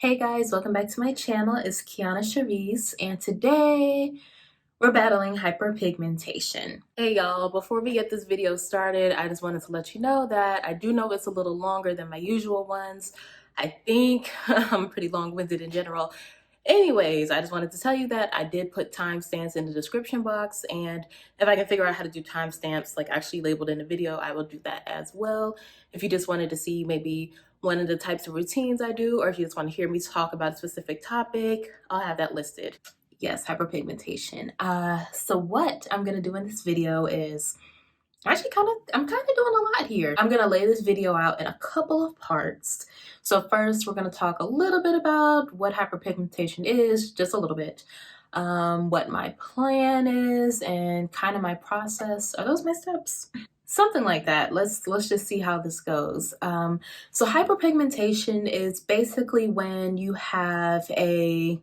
Hey guys, welcome back to my channel. It's Kionna Sharice, and today we're battling hyperpigmentation. Hey y'all, before we get this video started, I just wanted to let you know that I do know it's a little longer than my usual ones. I think I'm pretty long-winded in general. Anyways, I just wanted to tell you that I did put timestamps in the description box, and if I can figure out how to do timestamps like actually labeled in the video, I will do that as well. If you just wanted to see maybe one of the types of routines I do, or if you just want to hear me talk about a specific topic, I'll have that listed. Yes, hyperpigmentation. So what I'm gonna do in this video is actually I'm kind of doing a lot here. I'm gonna lay this video out in a couple of parts. So first, we're gonna talk a little bit about what hyperpigmentation is, just a little bit. What my plan is and kind of my process. Are those my steps? Something like that. Let's just see how this goes. So hyperpigmentation is basically when you have a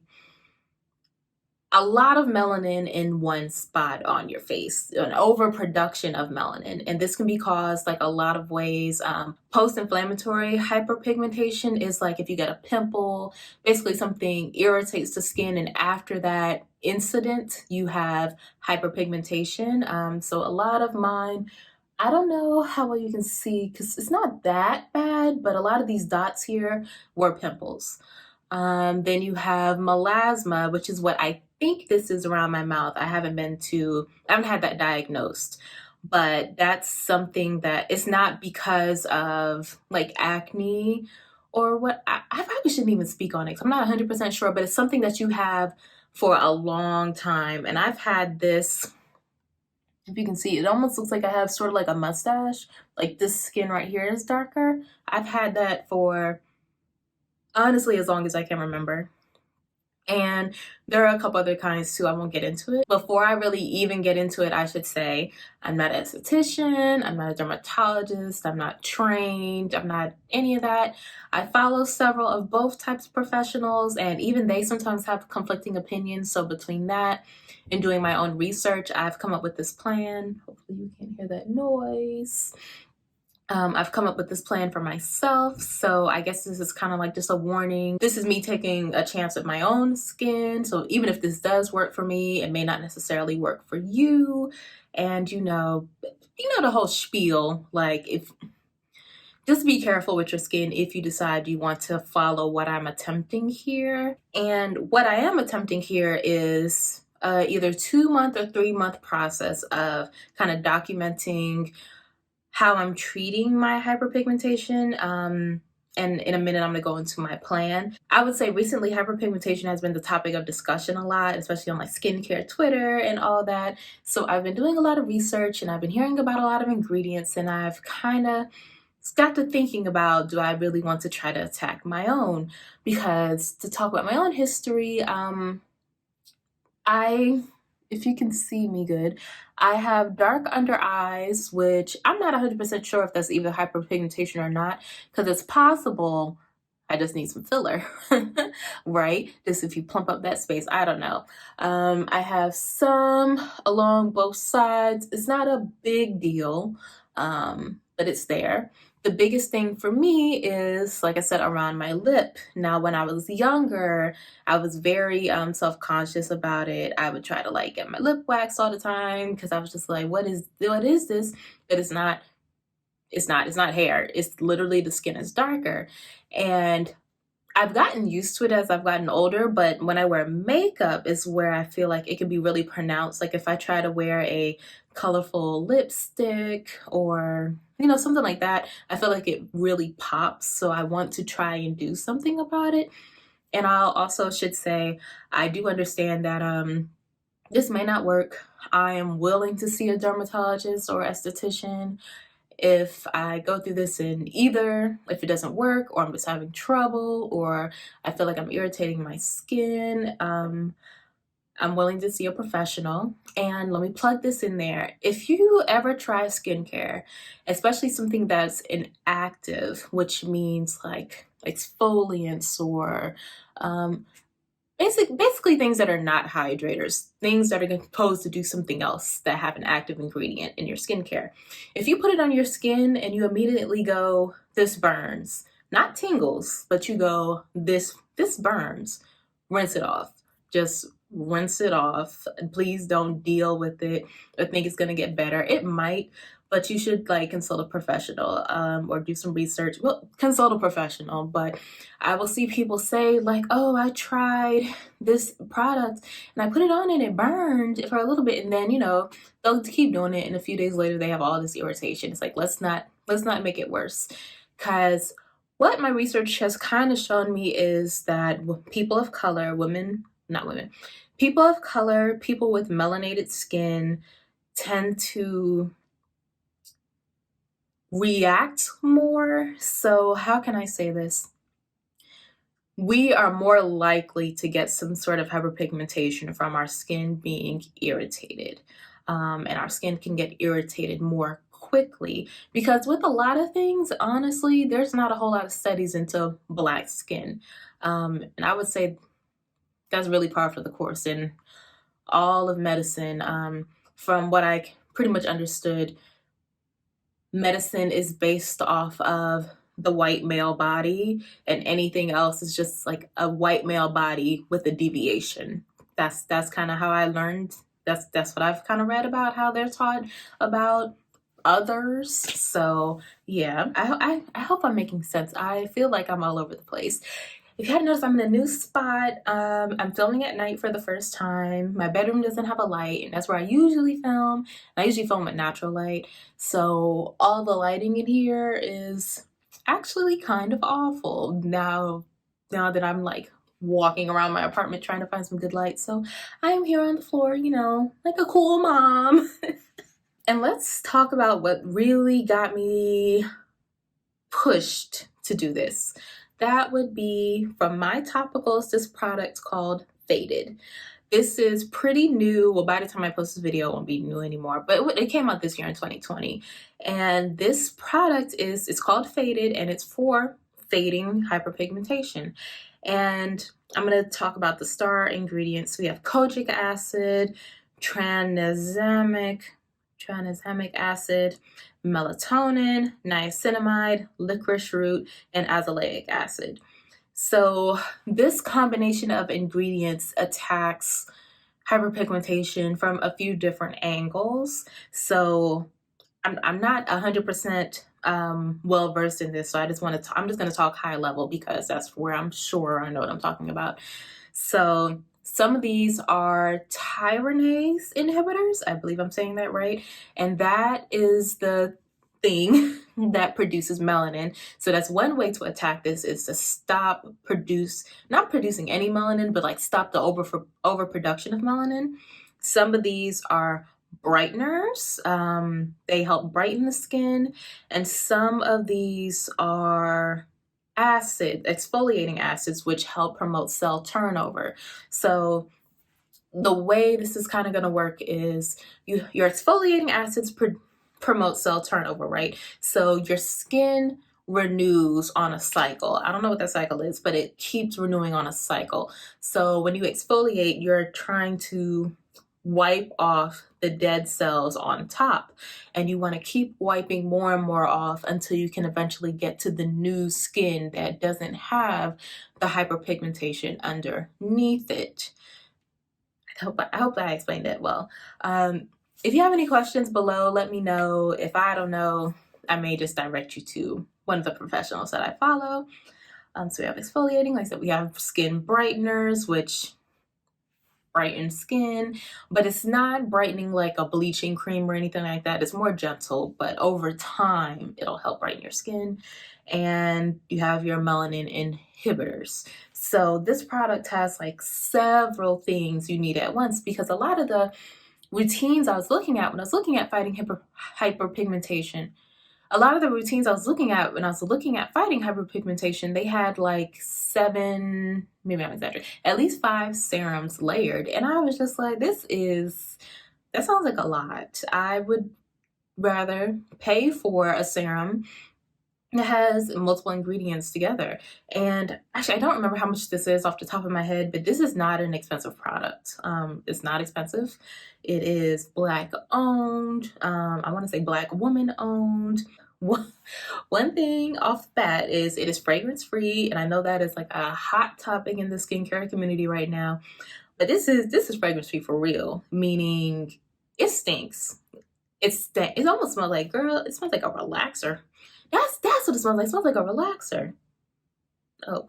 lot of melanin in one spot on your face, an overproduction of melanin. And this can be caused like a lot of ways. Post-inflammatory hyperpigmentation is like if you get a pimple, basically something irritates the skin, and after that incident, you have hyperpigmentation. So a lot of mine, I don't know how well you can see because it's not that bad, but a lot of these dots here were pimples. Then you have melasma, which is what I think this is around my mouth. I haven't had that diagnosed, but that's something that it's not because of like acne or what. I probably shouldn't even speak on it 'cause I'm not 100% sure, but it's something that you have for a long time. And I've had this, if you can see, it almost looks like I have sort of like a mustache. Like this skin right here is darker. I've had that for honestly as long as I can remember. And there are a couple other kinds too. I won't get into it. Before I really even get into it, I should say I'm not an esthetician, I'm not a dermatologist, I'm not trained, I'm not any of that. I follow several of both types of professionals, and even they sometimes have conflicting opinions. So between that and doing my own research, I've come up with this plan. Hopefully you can't hear that noise. I've come up with this plan for myself, so I guess this is kind of like just a warning. This is me taking a chance with my own skin, so even if this does work for me, it may not necessarily work for you. And you know the whole spiel, like just be careful with your skin if you decide you want to follow what I'm attempting here. And what I am attempting here is either 2-month or 3-month process of kind of documenting how I'm treating my hyperpigmentation. And in a minute, I'm gonna go into my plan. I would say recently hyperpigmentation has been the topic of discussion a lot, especially on like skincare Twitter and all that. So I've been doing a lot of research and I've been hearing about a lot of ingredients, and I've kind of got to thinking about, do I really want to try to attack my own? Because to talk about my own history, if you can see me good, I have dark under eyes, which I'm not 100% sure if that's either hyperpigmentation or not, because it's possible I just need some filler, right? Just if you plump up that space, I don't know. I have some along both sides. It's not a big deal, but it's there. The biggest thing for me is, like I said, around my lip. Now, when I was younger, I was very self-conscious about it. I would try to like get my lip waxed all the time because I was just like, what is this? But it's not hair. It's literally the skin is darker. And I've gotten used to it as I've gotten older, but when I wear makeup is where I feel like it can be really pronounced. Like if I try to wear a colorful lipstick or, you know, something like that, I feel like it really pops. So I want to try and do something about it. And I also should say, I do understand that this may not work. I am willing to see a dermatologist or esthetician if I go through this, and either if it doesn't work or I'm just having trouble or I feel like I'm irritating my skin, I'm willing to see a professional. And let me plug this in there. If you ever try skincare, especially something that's inactive, which means like exfoliants or basically things that are not hydrators, things that are supposed to do something else that have an active ingredient in your skincare. If you put it on your skin and you immediately go, this burns, not tingles, but you go, this this burns. Rinse it off. Just rinse it off. Please don't deal with it or think it's going to get better. It might, but you should like consult a professional or do some research. Well, consult a professional, but I will see people say like, oh, I tried this product and I put it on and it burned for a little bit, and then, you know, they'll keep doing it and a few days later they have all this irritation. It's like, let's not make it worse. Because what my research has kind of shown me is that people of color, people of color, people with melanated skin tend to react more. So how can I say this? We are more likely to get some sort of hyperpigmentation from our skin being irritated. And our skin can get irritated more quickly because with a lot of things, honestly, there's not a whole lot of studies into black skin. And I would say that's really par for the course in all of medicine. From what I pretty much understood, medicine is based off of the white male body, and anything else is just like a white male body with a deviation. That's kind of how I learned. That's what I've kind of read about how they're taught about others. So yeah, I hope I'm making sense. I feel like I'm all over the place. If you hadn't noticed, I'm in a new spot. I'm filming at night for the first time. My bedroom doesn't have a light, and that's where I usually film. I usually film with natural light. So all the lighting in here is actually kind of awful now that I'm like walking around my apartment trying to find some good light. So I am here on the floor, you know, like a cool mom. And let's talk about what really got me pushed to do this. That would be from MyTopicals, this product called Faded. This is pretty new. Well, by the time I post this video, it won't be new anymore, but it came out this year in 2020. And this product it's called Faded, and it's for fading hyperpigmentation. And I'm going to talk about the star ingredients. We have kojic acid, tranexamic acid, melatonin, niacinamide, licorice root, and azelaic acid. So this combination of ingredients attacks hyperpigmentation from a few different angles. So I'm not 100% well versed in this, so I'm just going to talk high level because that's where I'm sure I know what I'm talking about. So some of these are tyrosine inhibitors. I believe I'm saying that right. And that is the thing that produces melanin. So that's one way to attack this, is to not producing any melanin, but like stop the overproduction of melanin. Some of these are brighteners. They help brighten the skin. And some of these are exfoliating acids, which help promote cell turnover. So the way this is kind of going to work is your exfoliating acids promote cell turnover, right? So your skin renews on a cycle. I don't know what that cycle is, but it keeps renewing on a cycle. So when you exfoliate, you're trying to wipe off the dead cells on top, and you want to keep wiping more and more off until you can eventually get to the new skin that doesn't have the hyperpigmentation underneath it. I hope I explained it well. If you have any questions below, let me know. If I don't know, I may just direct you to one of the professionals that I follow. So we have exfoliating, like I said, we have skin brighteners, which brighten skin, but it's not brightening like a bleaching cream or anything like that. It's more gentle, but over time it'll help brighten your skin. And you have your melanin inhibitors. So this product has like several things you need at once, because a lot of the routines I was looking at when I was looking at fighting hyperpigmentation, a lot of the routines I was looking at when I was looking at fighting hyperpigmentation, they had like 7, maybe I'm exaggerating, at least 5 serums layered. And I was just like, that sounds like a lot. I would rather pay for a serum that has multiple ingredients together. And actually, I don't remember how much this is off the top of my head, but this is not an expensive product. It's not expensive. It is Black owned. I want to say Black woman owned. One thing off the bat is it is fragrance free, and I know that is like a hot topic in the skincare community right now. But this is fragrance free for real, meaning it stinks. It almost smells like, girl, it smells like a relaxer. That's what it smells like. It smells like a relaxer. Oh,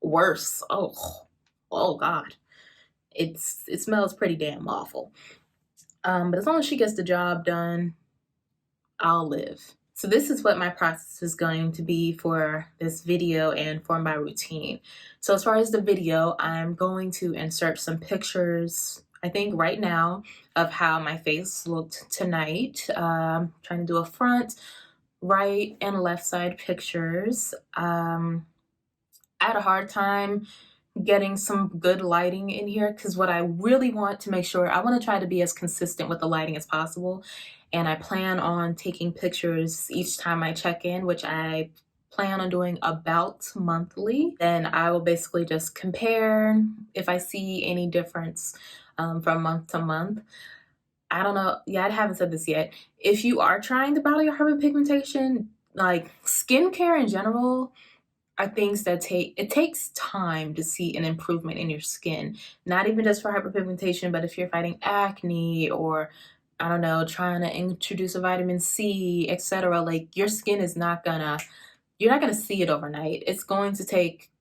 worse. Oh God. It smells pretty damn awful. But as long as she gets the job done, I'll live. So this is what my process is going to be for this video and for my routine. So as far as the video, I'm going to insert some pictures, I think right now, of how my face looked tonight. Trying to do a front, right, and left side pictures. I had a hard time getting some good lighting in here because what I really want to make sure, I want to try to be as consistent with the lighting as possible. And I plan on taking pictures each time I check in, which I plan on doing about monthly. Then I will basically just compare if I see any difference from month to month. I don't know. Yeah, I haven't said this yet. If you are trying to battle your hyperpigmentation, like skincare in general, are things that it takes time to see an improvement in your skin. Not even just for hyperpigmentation, but if you're fighting acne or, I don't know, trying to introduce a vitamin C, etc. Like your skin is you're not gonna see it overnight. It's going to take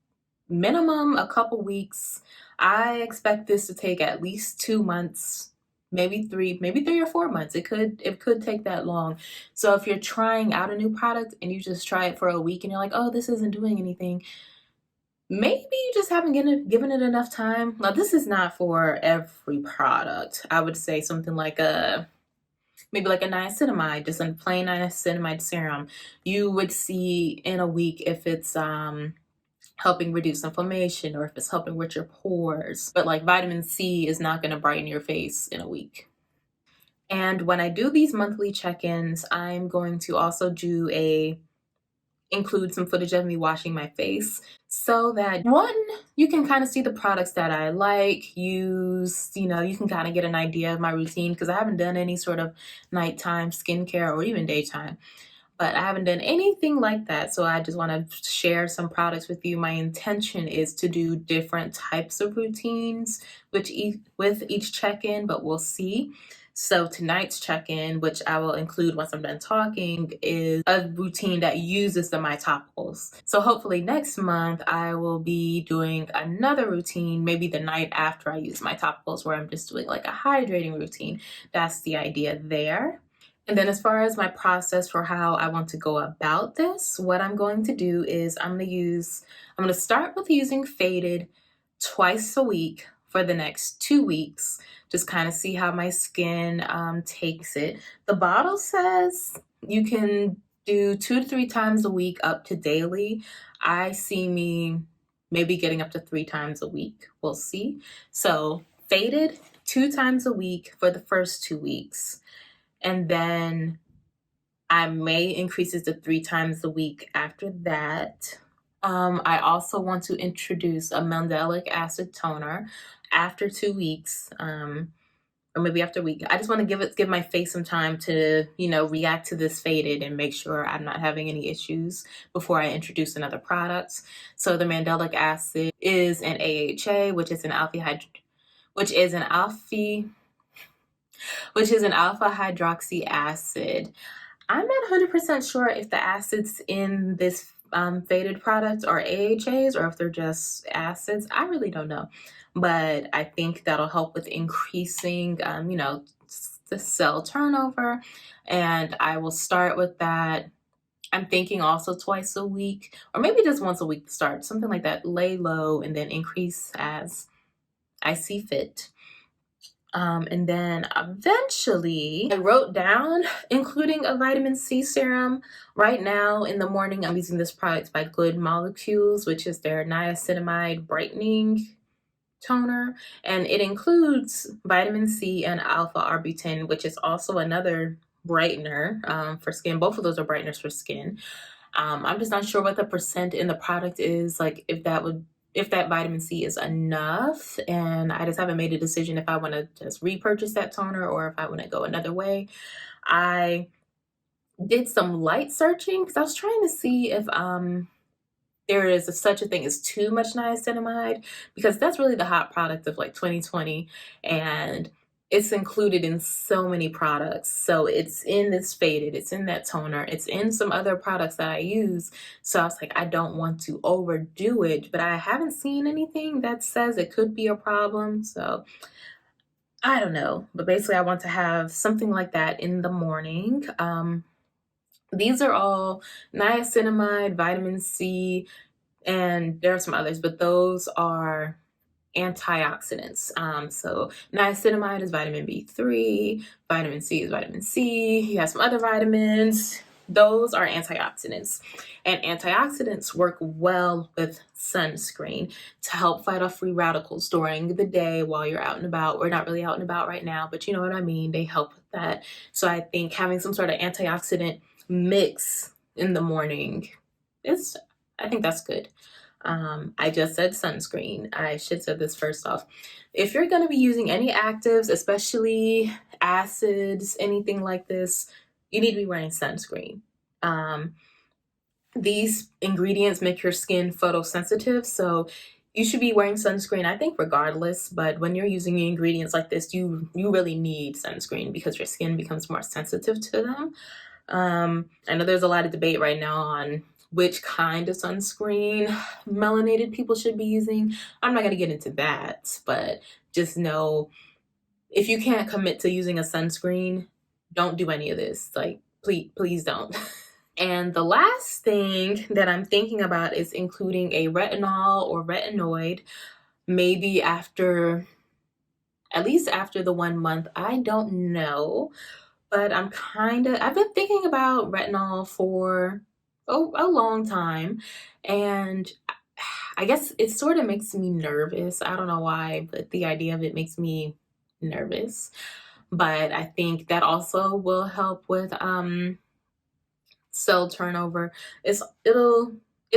minimum a couple weeks. I expect this to take at least 2 months, maybe 3 or 4 months. It could take that long. So if you're trying out a new product and you just try it for a week and you're like, oh, this isn't doing anything, maybe you just haven't given it enough time. Now, this is not for every product. I would say something like maybe like a niacinamide, just a plain niacinamide serum. You would see in a week if it's helping reduce inflammation or if it's helping with your pores. But like vitamin C is not going to brighten your face in a week. And when I do these monthly check-ins, I'm going to also include some footage of me washing my face so that one, you can kind of see the products that I use, you can kind of get an idea of my routine because I haven't done any sort of nighttime skincare or even daytime. But I haven't done anything like that. So I just want to share some products with you. My intention is to do different types of routines with each check-in, but we'll see. So tonight's check-in, which I will include once I'm done talking, is a routine that uses the MyTopicals. So hopefully next month I will be doing another routine, maybe the night after I use MyTopicals, where I'm just doing like a hydrating routine. That's the idea there. And then as far as my process for how I want to go about this, what I'm going to do is I'm going to start with using Faded twice a week for the next 2 weeks. Just kind of see how my skin takes it. The bottle says you can do 2 to 3 times a week up to daily. I see me maybe getting up to 3 times a week. We'll see. So Faded 2 times a week for the first 2 weeks. And then I may increase it to 3 times a week after that. I also want to introduce a mandelic acid toner after 2 weeks, or maybe after a week. I just want to give my face some time to, react to this Faded and make sure I'm not having any issues before I introduce another product. So the mandelic acid is an AHA, which is an alpha hydroxy acid. I'm not 100% sure if the acids in this Faded product are AHAs or if they're just acids. I really don't know. But I think that'll help with increasing, the cell turnover. And I will start with that. I'm thinking also twice a week, or maybe just once a week to start. Something like that. Lay low and then increase as I see fit. And then eventually I wrote down including a vitamin C serum. Right now in the morning, I'm using this product by Good Molecules, which is their niacinamide brightening toner. And it includes vitamin C and alpha arbutin, which is also another brightener for skin. Both of those are brighteners for skin. I'm just not sure what the percent in the product is, like if that vitamin C is enough, and I just haven't made a decision if I want to just repurchase that toner or if I want to go another way. I did some light searching because I was trying to see if there is such a thing as too much niacinamide, because that's really the hot product of like 2020, and it's included in so many products. So it's in this Faded, it's in that toner, it's in some other products that I use. So I was like, I don't want to overdo it, but I haven't seen anything that says it could be a problem. So I don't know, but basically I want to have something like that in the morning. These are all niacinamide, vitamin C, and there are some others, but those are antioxidants. So niacinamide is vitamin B3, vitamin C is vitamin C, you have some other vitamins. Those are antioxidants. And antioxidants work well with sunscreen to help fight off free radicals during the day while you're out and about. We're not really out and about right now, but you know what I mean. They help with that. So I think having some sort of antioxidant mix in the morning is, I think that's good. I just said sunscreen. I should say this first off. If you're going to be using any actives, especially acids, anything like this, you need to be wearing sunscreen. These ingredients make your skin photosensitive, so you should be wearing sunscreen, I think, regardless. But when you're using ingredients like this, you really need sunscreen because your skin becomes more sensitive to them. I know there's a lot of debate right now on which kind of sunscreen melanated people should be using. I'm not going to get into that, but just know if you can't commit to using a sunscreen, don't do any of this. Like, please don't. And the last thing that I'm thinking about is including a retinol or retinoid, maybe after, at least after the 1 month. I don't know, but I've been thinking about retinol for a long time, and I guess it sort of makes me nervous. I don't know why, but the idea of it makes me nervous. But I think that also will help with cell turnover. It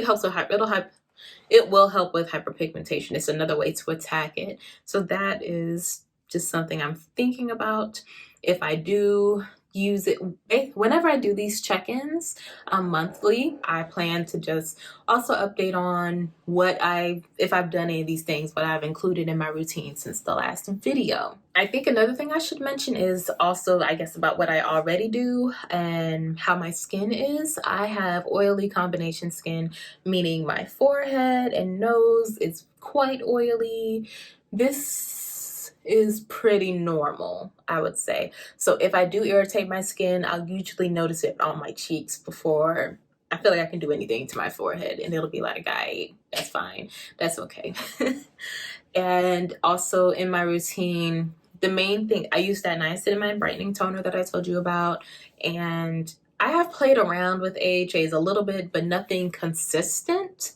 helps with it will help with hyperpigmentation. It's another way to attack it. So that is just something I'm thinking about. If I do use it, whenever I do these check-ins monthly, I plan to just also update on if I've done any of these things, what I've included in my routine since the last video. I think another thing I should mention is also, I guess, about what I already do and how my skin is. I have oily combination skin, meaning my forehead and nose is quite oily. This is pretty normal, I would say. So if I do irritate my skin, I'll usually notice it on my cheeks before I feel like I can do anything to my forehead, and it'll be like, that's fine, that's okay. And also in my routine, the main thing, I use that niacinamide brightening toner that I told you about, and I have played around with AHAs a little bit, but nothing consistent.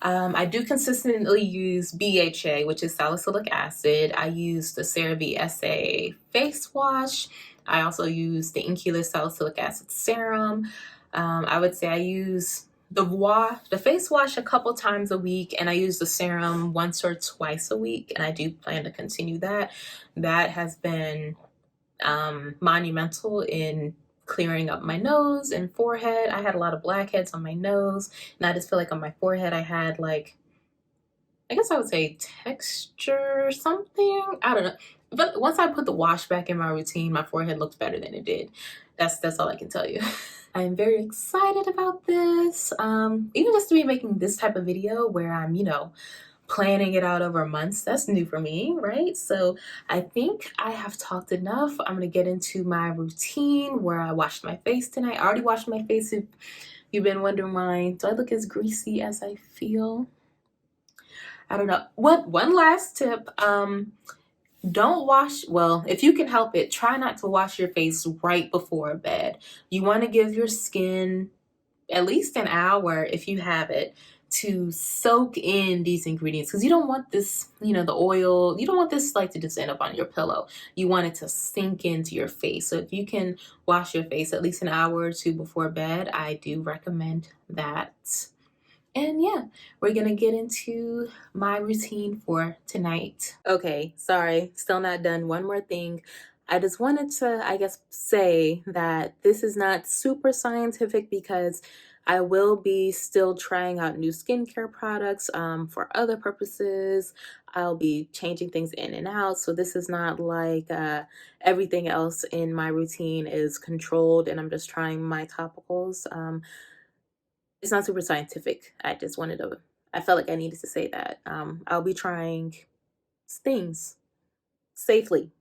I do consistently use BHA, which is salicylic acid. I use the CeraVe SA face wash. I also use the Inkey salicylic acid serum. I would say I use the face wash a couple times a week, and I use the serum once or twice a week, and I do plan to continue that. That has been monumental in clearing up my nose and forehead. I had a lot of blackheads on my nose, and I just feel like on my forehead I had, like, I guess I would say texture or something. I don't know. But once I put the wash back in my routine, my forehead looks better than it did. That's all I can tell you. I'm very excited about this. Even just to be making this type of video where I'm, planning it out over months. That's new for me, right? So I think I have talked enough. I'm gonna get into my routine where I washed my face tonight. I already washed my face. If you've been wondering why, do I look as greasy as I feel? I don't know. One last tip. Don't wash, well, if you can help it, try not to wash your face right before bed. You want to give your skin at least an hour, if you have it, to soak in these ingredients, because you don't want this, the oil, you don't want this like to just end up on your pillow. You want it to sink into your face. So if you can wash your face at least an hour or two before bed, I do recommend that. And yeah, we're gonna get into my routine for tonight. Okay, sorry, still not done. One more thing. I just wanted to, I guess, say that this is not super scientific because I will be still trying out new skincare products for other purposes. I'll be changing things in and out. So this is not like everything else in my routine is controlled and I'm just trying my topicals. It's not super scientific. I felt like I needed to say that. I'll be trying things safely.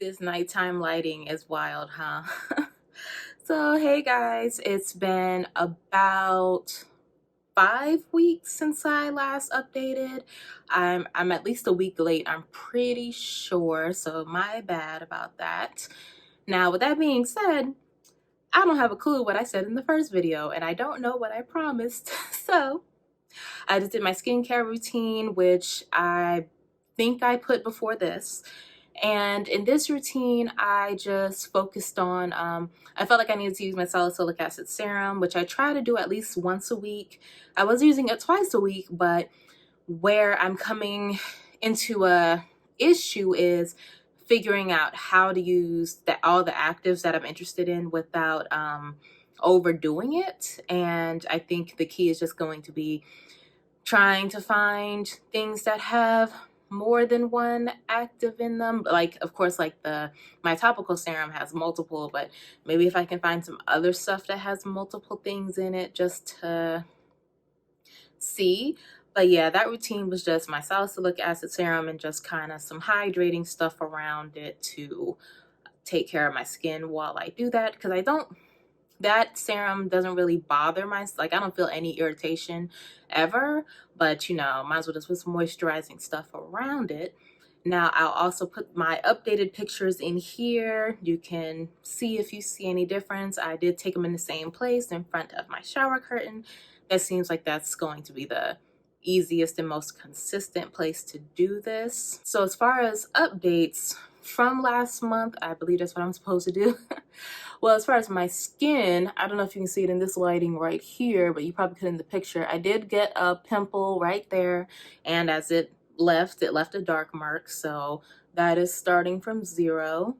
This nighttime lighting is wild, huh? So, hey guys, it's been about 5 weeks since I last updated. I'm at least a week late, I'm pretty sure, so my bad about that. Now, with that being said, I don't have a clue what I said in the first video, and I don't know what I promised. So, I just did my skincare routine, which I think I put before this. And in this routine, I just focused on, I felt like I needed to use my salicylic acid serum, which I try to do at least once a week. I was using it twice a week, but where I'm coming into a issue is figuring out how to use all the actives that I'm interested in without overdoing it. And I think the key is just going to be trying to find things that have more than one active in them. Like, of course, like the MyTopicals serum has multiple, but maybe if I can find some other stuff that has multiple things in it just to see. But yeah, that routine was just my salicylic acid serum and just kind of some hydrating stuff around it to take care of my skin while I do that, because that serum doesn't really bother I don't feel any irritation ever, but might as well just put some moisturizing stuff around it. Now, I'll also put my updated pictures in here. You can see if you see any difference. I did take them in the same place in front of my shower curtain. That seems like that's going to be the easiest and most consistent place to do this. So as far as updates from last month, I believe that's what I'm supposed to do. Well, as far as my skin, I don't know if you can see it in this lighting right here, but you probably could in the picture. I did get a pimple right there, and as it left a dark mark, so that is starting from 0.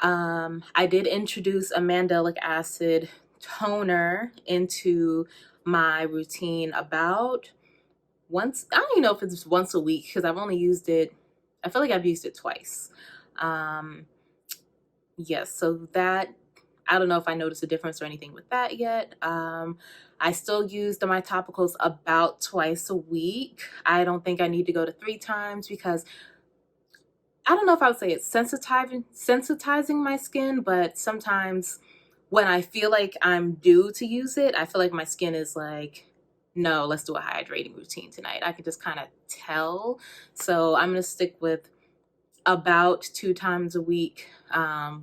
I did introduce a mandelic acid toner into my routine about once, I don't even know if it's once a week, because I've only used it, I feel like I've used it twice. Yes, so that, I don't know if I noticed a difference or anything with that yet. I still use the MyTopicals about twice a week. I don't think I need to go to 3 times, because I don't know if I would say it's sensitizing my skin, but sometimes when I feel like I'm due to use it, I feel like my skin is like, no, let's do a hydrating routine tonight. I can just kind of tell. So I'm going to stick with about 2 times a week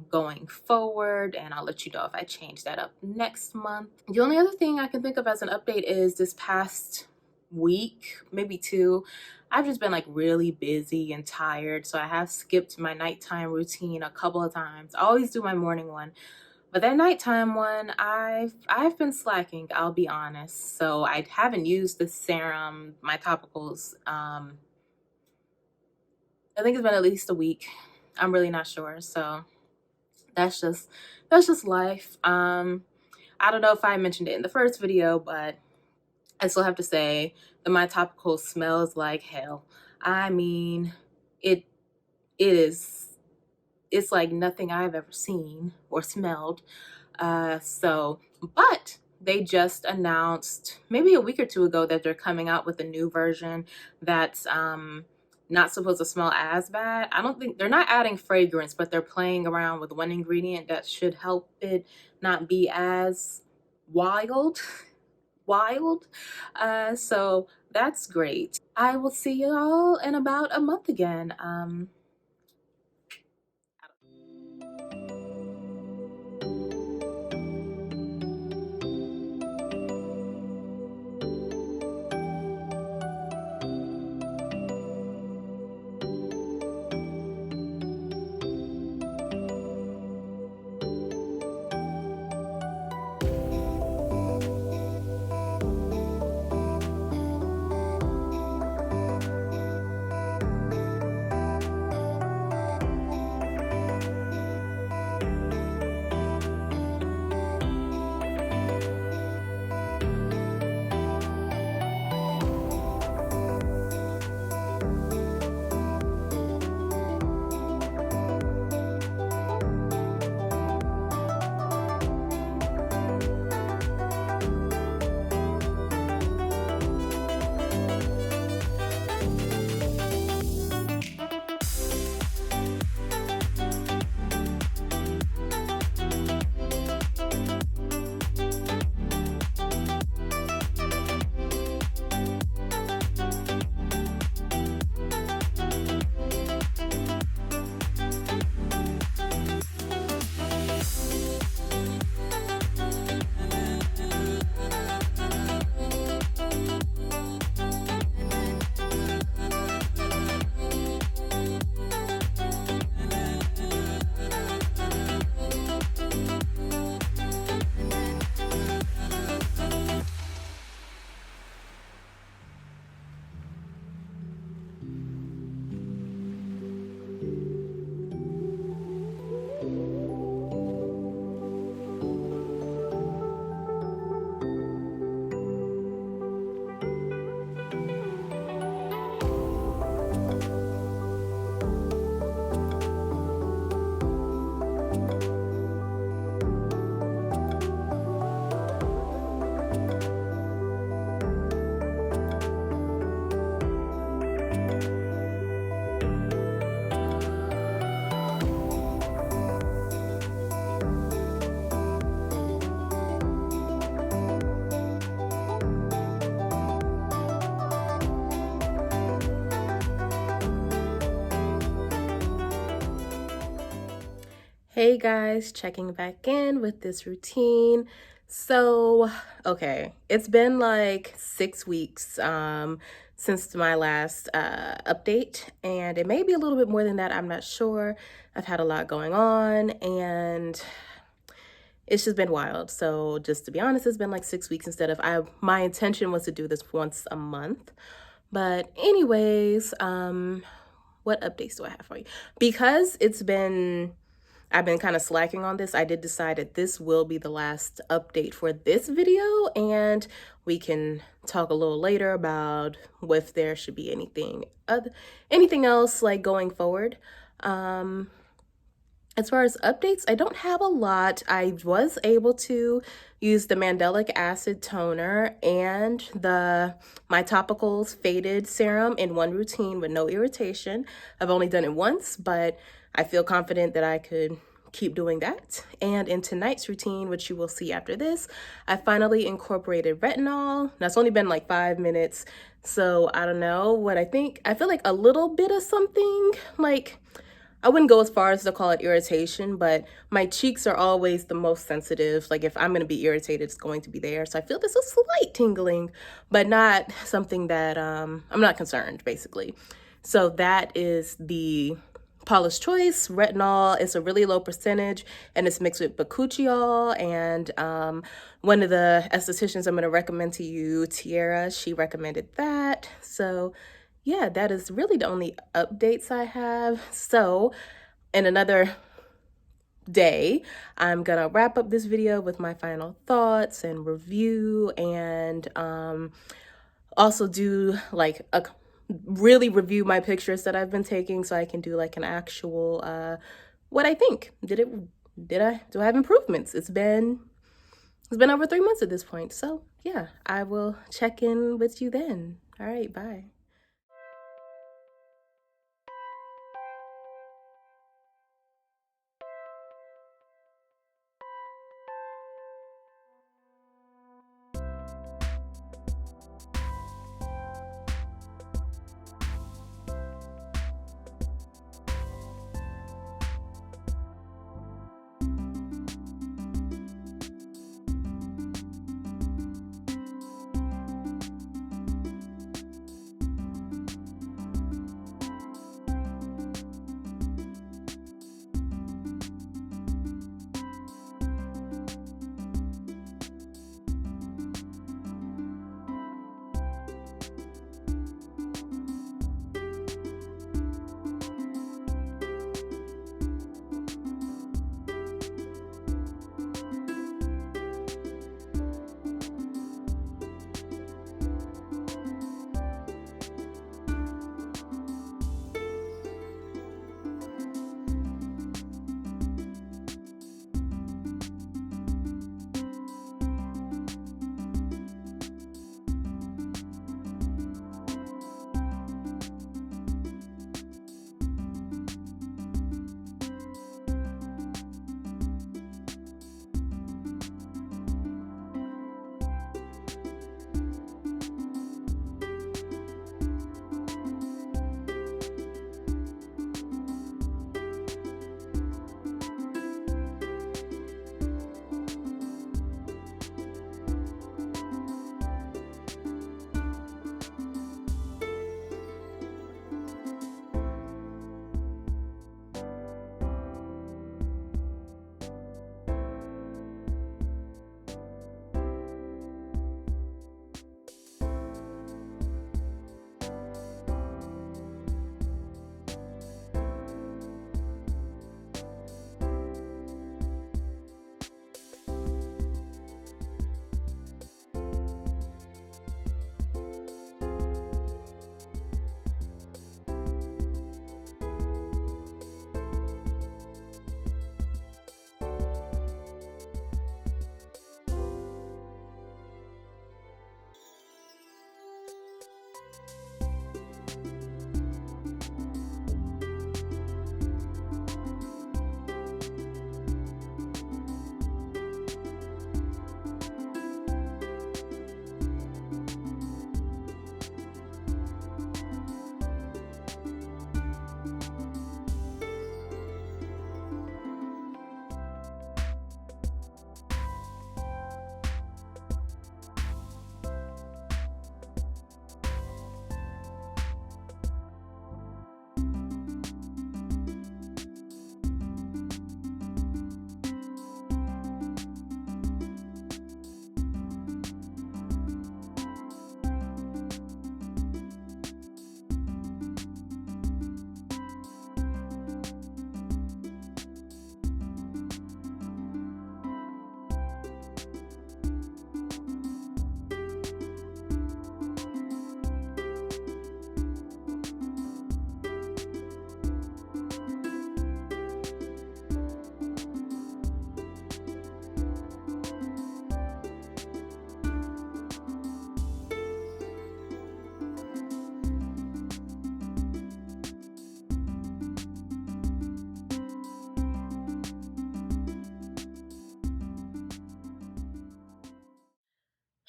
going forward, and I'll let you know if I change that up next month. The only other thing I can think of as an update is this past week, maybe 2, I've just been like really busy and tired, so I have skipped my nighttime routine a couple of times. I always do my morning one, but that nighttime one, I've been slacking, I'll be honest. So I haven't used the serum, my topicals. I think it's been at least a week. I'm really not sure. So that's just life. I don't know if I mentioned it in the first video, but I still have to say the MyTopicals smells like hell. I mean, it's like nothing I've ever seen or smelled. But they just announced maybe a week or 2 ago that they're coming out with a new version that's not supposed to smell as bad. I don't think they're not adding fragrance, but they're playing around with one ingredient that should help it not be as wild. So that's great. I will see you all in about a month again. Hey guys, checking back in with this routine. So, okay, it's been like 6 weeks since my last update, and it may be a little bit more than that, I'm not sure. I've had a lot going on, and it's just been wild. So, just to be honest, it's been like 6 weeks instead of my intention was to do this once a month. But anyways, what updates do I have for you? Because I've been kind of slacking on this. I did decide that this will be the last update for this video, and we can talk a little later about if there should be anything else like going forward. As far as updates, I don't have a lot. I was able to use the Mandelic Acid Toner and the MyTopicals Faded Serum in one routine with no irritation. I've only done it once, but I feel confident that I could keep doing that. And in tonight's routine, which you will see after this, I finally incorporated retinol. Now, it's only been like 5 minutes, so I don't know what I think. I feel like a little bit of something, like, I wouldn't go as far as to call it irritation, but my cheeks are always the most sensitive. Like if I'm going to be irritated, it's going to be there. So I feel there's a slight tingling, but not something that I'm not concerned, basically. So that is the Paula's Choice retinol. It's a really low percentage, and it's mixed with bakuchiol. And one of the estheticians I'm going to recommend to you, Tiara, she recommended that. So yeah, that is really the only updates I have. So in another day, I'm gonna wrap up this video with my final thoughts and review, and also do like really review my pictures that I've been taking, so I can do like an actual what I think. Do I have improvements? It's been over 3 months at this point. So yeah, I will check in with you then. All right, bye.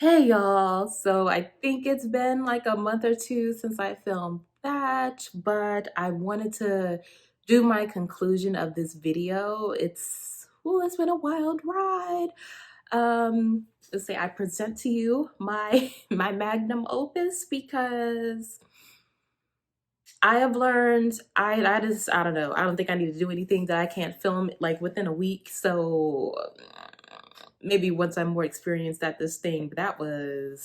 Hey y'all, so I think it's been like a month or two since I filmed that, but I wanted to do my conclusion of this video. It's been a wild ride. Let's say I present to you my my magnum opus because I have learned I don't know. I don't think I need to do anything that I can't film like within a week. So maybe once I'm more experienced at this thing, but I feel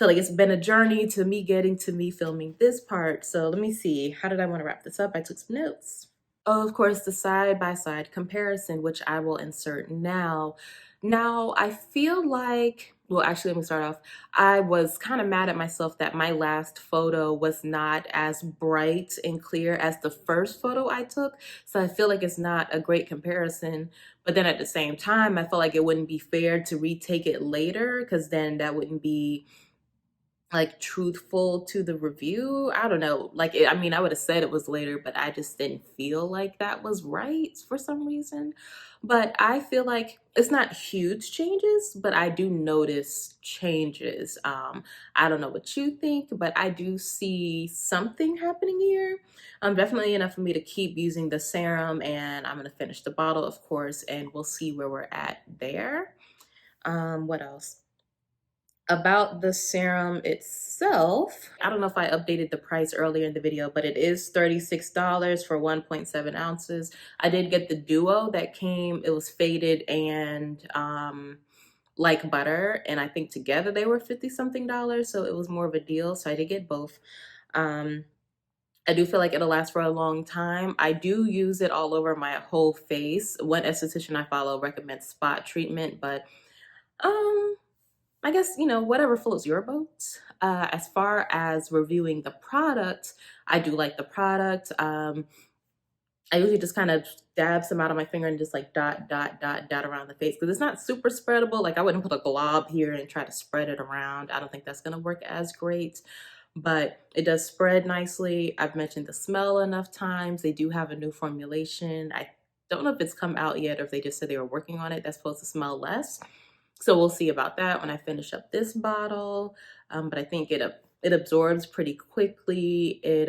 like it's been a journey to me getting to me filming this part. So let me see. How did I want to wrap this up? I took some notes. Oh, of course, the side-by-side comparison, which I will insert now. Now, I feel like, well, actually, let me start off. I was kind of mad at myself that my last photo was not as bright and clear as the first photo I took. So I feel like it's not a great comparison. But then at the same time, I felt like it wouldn't be fair to retake it later because then that wouldn't be like truthful to the review. I don't know. I mean, I would have said it was later, but I just didn't feel like that was right for some reason. But I feel like it's not huge changes, but I do notice changes. I don't know what you think, but I do see something happening here. Definitely enough for me to keep using the serum, and I'm gonna finish the bottle, of course, and we'll see where we're at there. What else? About the serum itself, I don't know if I updated the price earlier in the video, but it is $36 for 1.7 ounces. I did get the duo that came, it was faded and like butter, and I think together they were 50 something dollars, so it was more of a deal, so I did get both. um I do feel like it'll last for a long time. I do use it all over my whole face. One esthetician I follow recommends spot treatment, but um I guess, whatever floats your boat. As far as reviewing the product, I do like the product. I usually just kind of dab some out of my finger and just like dot, dot, dot, dot around the face because it's not super spreadable. Like I wouldn't put a glob here and try to spread it around. I don't think that's going to work as great, but it does spread nicely. I've mentioned the smell enough times. They do have a new formulation. I don't know if it's come out yet or if they just said they were working on it. That's supposed to smell less. So we'll see about that when I finish up this bottle. But I think it absorbs pretty quickly. If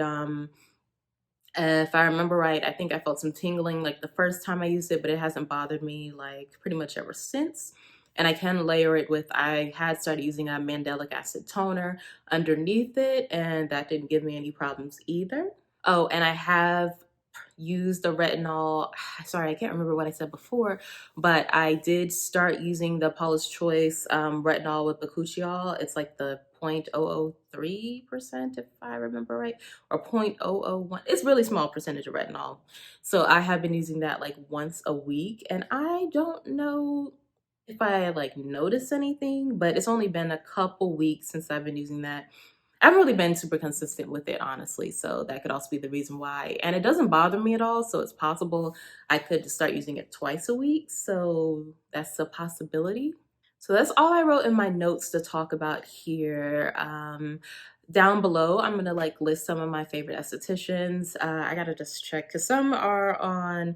I remember right, I think I felt some tingling like the first time I used it, but it hasn't bothered me like pretty much ever since. And I can layer it with, I had started using a mandelic acid toner underneath it, and that didn't give me any problems either. Oh, and I have used the retinol. Sorry, I can't remember what I said before, but I did start using the Paula's Choice retinol with bakuchiol. It's like the 0.003%, if I remember right, or 0.001. It's really small percentage of retinol. So I have been using that like once a week, and I don't know if I like notice anything, but it's only been a couple weeks since I've been using that. I haven't really been super consistent with it, honestly, so that could also be the reason why. And it doesn't bother me at all, so it's possible I could just start using it twice a week, so that's a possibility. So that's all I wrote in my notes to talk about here. Down below, I'm gonna like list some of my favorite estheticians. I gotta just check because some are on,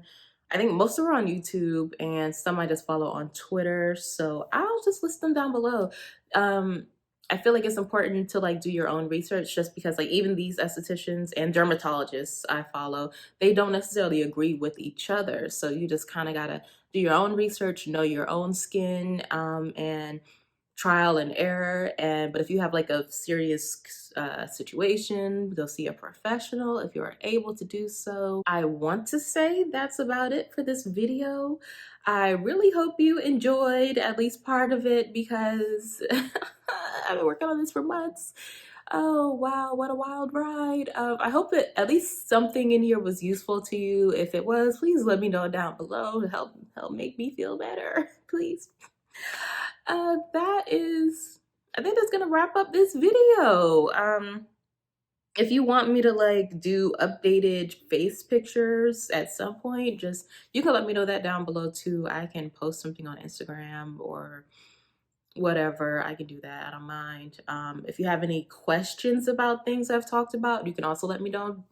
I think most of them are on YouTube, and some I just follow on Twitter. So I'll just list them down below. I feel like it's important to like do your own research just because like even these estheticians and dermatologists I follow, they don't necessarily agree with each other. So you just kind of gotta do your own research, know your own skin, and trial and error. And but if you have like a serious situation, go see a professional if you are able to do so. I want to say that's about it for this video. I really hope you enjoyed at least part of it because I've been working on this for months. Oh wow, what a wild ride. I hope that at least something in here was useful to you. If it was, please let me know down below to help make me feel better, please. That is, I think that's gonna wrap up this video. If you want me to like do updated face pictures at some point, just you can let me know that down below too. I can post something on Instagram or whatever. I can do that. I don't mind. If you have any questions about things I've talked about, you can also let me know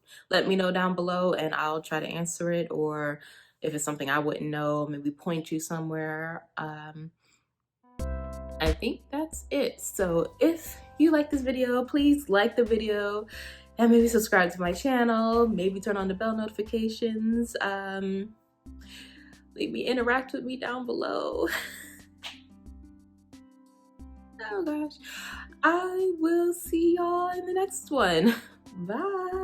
down below, and I'll try to answer it. Or if it's something I wouldn't know, maybe point you somewhere. I think that's it. So if you like this video, please like the video and maybe subscribe to my channel, maybe turn on the bell notifications. Maybe interact with me down below. Oh gosh. I will see y'all in the next one. Bye.